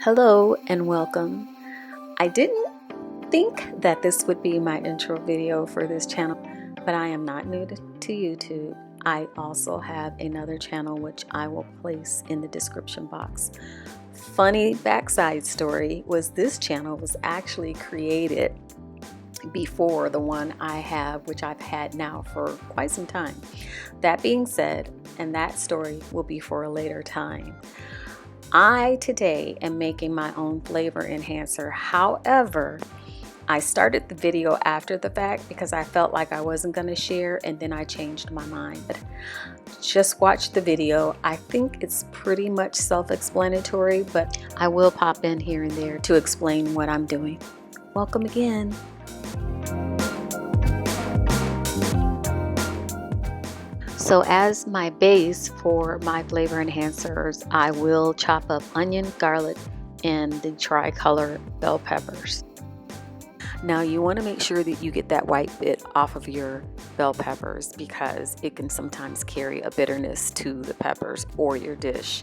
Hello and welcome. I didn't think that this would be my intro video for this channel, but I am not new to YouTube. I also have another channel which I will place in the description box. Funny backside story was this channel was actually created before the one I have, which I've had now for quite some time. That being said, and that story will be for a later time. I today am making my own flavor enhancer. However, I started the video after the fact because I felt like I wasn't going to share, and then I changed my mind. Just watch the video. I think it's pretty much self-explanatory, but I will pop in here and there to explain what I'm doing. Welcome again. So as my base for my flavor enhancers, I will chop up onion, garlic, and the tricolor bell peppers. Now you want to make sure that you get that white bit off of your bell peppers because it can sometimes carry a bitterness to the peppers or your dish.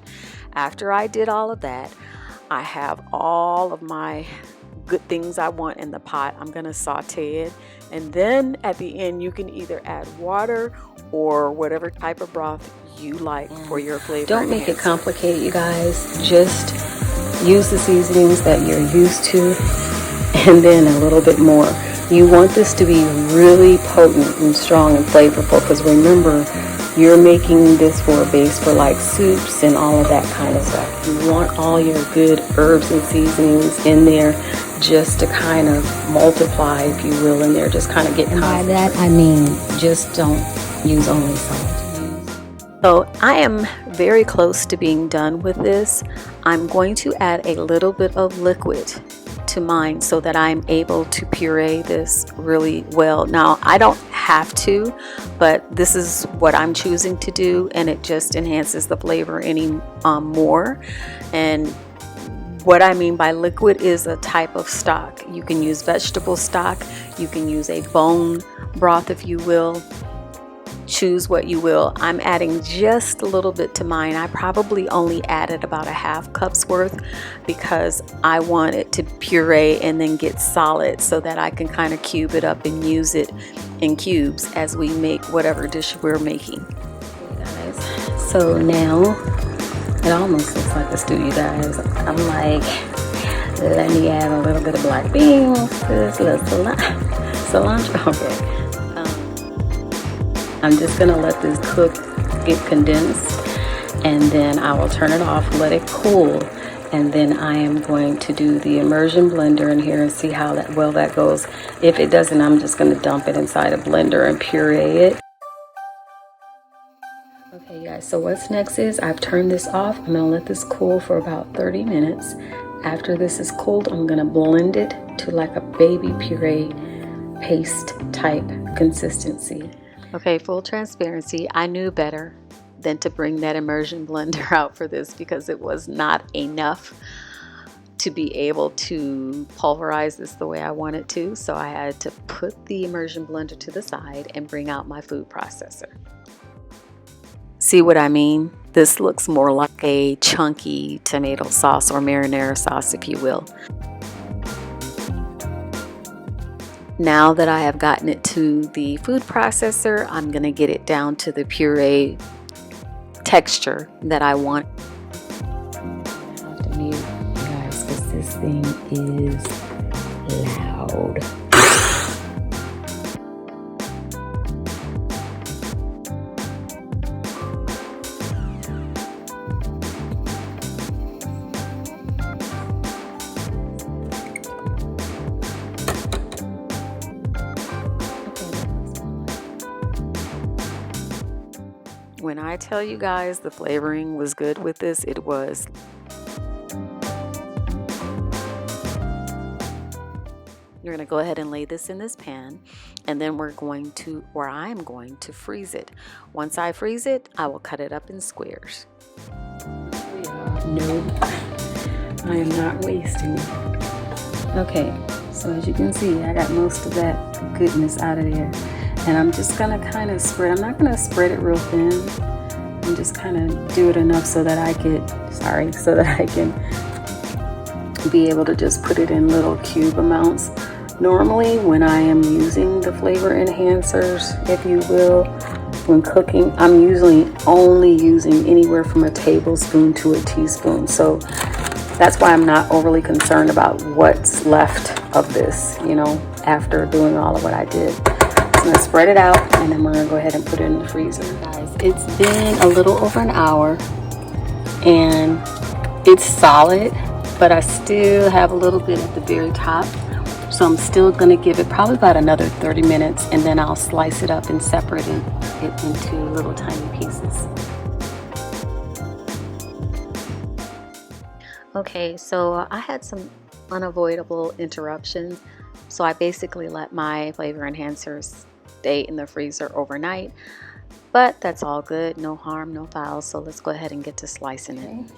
After I did all of that, I have all of my good things I want in the pot. I'm going to saute it, and then at the end you can either add water or whatever type of broth you like for your flavor. Don't make it complicated, you guys. Just use the seasonings that you're used to and then a little bit more. You want this to be really potent and strong and flavorful because remember, you're making this for a base for like soups and all of that kind of stuff. You want all your good herbs and seasonings in there just to kind of multiply, if you will, in there. Just kind of get concentrated. By that I mean just don't use only salt. So I am very close to being done with this. I'm going to add a little bit of liquid to mine so that I'm able to puree this really well. Now I don't have to, but this is what I'm choosing to do, and it just enhances the flavor any more. And what I mean by liquid is a type of stock. You can use vegetable stock, you can use a bone broth if you will. Choose what you will. I'm adding just a little bit to mine. I probably only added about a half cup's worth because I want it to puree and then get solid so that I can kind of cube it up and use it in cubes as we make whatever dish we're making. Guys, so now it almost looks like a stew, you guys. I'm like, let me add a little bit of black beans, this little cilantro. Okay. I'm just gonna let this cook, get condensed, and then I will turn it off, let it cool, and then I am going to do the immersion blender in here and see how well that goes. If it doesn't, I'm just gonna dump it inside a blender and puree it. Okay guys, so what's next is I've turned this off. I'm gonna let this cool for about 30 minutes. After this is cooled, I'm gonna blend it to like a baby puree paste type consistency. Okay, full transparency, I knew better than to bring that immersion blender out for this because it was not enough to be able to pulverize this the way I wanted to. So I had to put the immersion blender to the side and bring out my food processor. See what I mean? This looks more like a chunky tomato sauce or marinara sauce, if you will. Now that I have gotten it to the food processor, I'm going to get it down to the puree texture that I want. I have to mute, you guys, because this thing is loud. When I tell you guys the flavoring was good with this, it was. You're going to go ahead and lay this in this pan, and then I'm going to freeze it. Once I freeze it, I will cut it up in squares. No, I am not wasting it. Okay, so as you can see, I got most of that goodness out of there. And I'm just gonna kind of spread. I'm not gonna spread it real thin. I'm just kind of do it enough so that I can be able to just put it in little cube amounts. Normally when I am using the flavor enhancers, if you will, when cooking, I'm usually only using anywhere from a tablespoon to a teaspoon. So that's why I'm not overly concerned about what's left of this, you know, after doing all of what I did. So I'm gonna spread it out and then we're gonna go ahead and put it in the freezer. Guys, it's been a little over an hour and it's solid, but I still have a little bit at the very top. So I'm still gonna give it probably about another 30 minutes and then I'll slice it up and separate it into little tiny pieces. Okay, so I had some unavoidable interruptions. So I basically let my flavor enhancers stay in the freezer overnight, but that's all good, no harm, no foul. So let's go ahead and get to slicing it.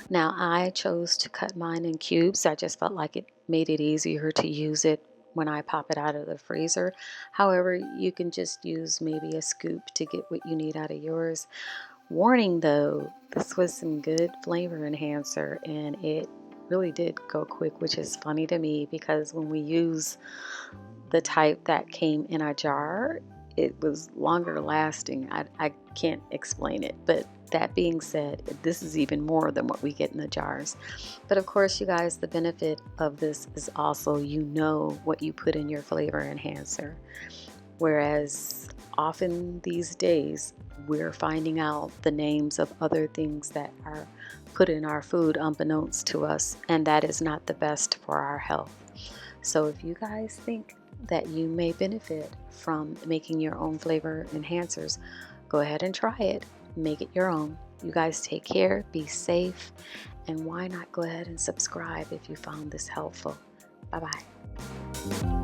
Now I chose to cut mine in cubes. I just felt like it made it easier to use it when I pop it out of the freezer. However, you can just use maybe a scoop to get what you need out of yours. Warning though, this was some good flavor enhancer and it really did go quick, which is funny to me because when we use the type that came in a jar, it was longer lasting. I can't explain it, but that being said, this is even more than what we get in the jars. But of course, you guys, the benefit of this is also you know what you put in your flavor enhancer. Whereas often these days, we're finding out the names of other things that are put in our food unbeknownst to us, and that is not the best for our health. So if you guys think that you may benefit from making your own flavor enhancers, go ahead and try it. Make it your own. You guys take care, be safe, and why not go ahead and subscribe if you found this helpful. Bye-bye.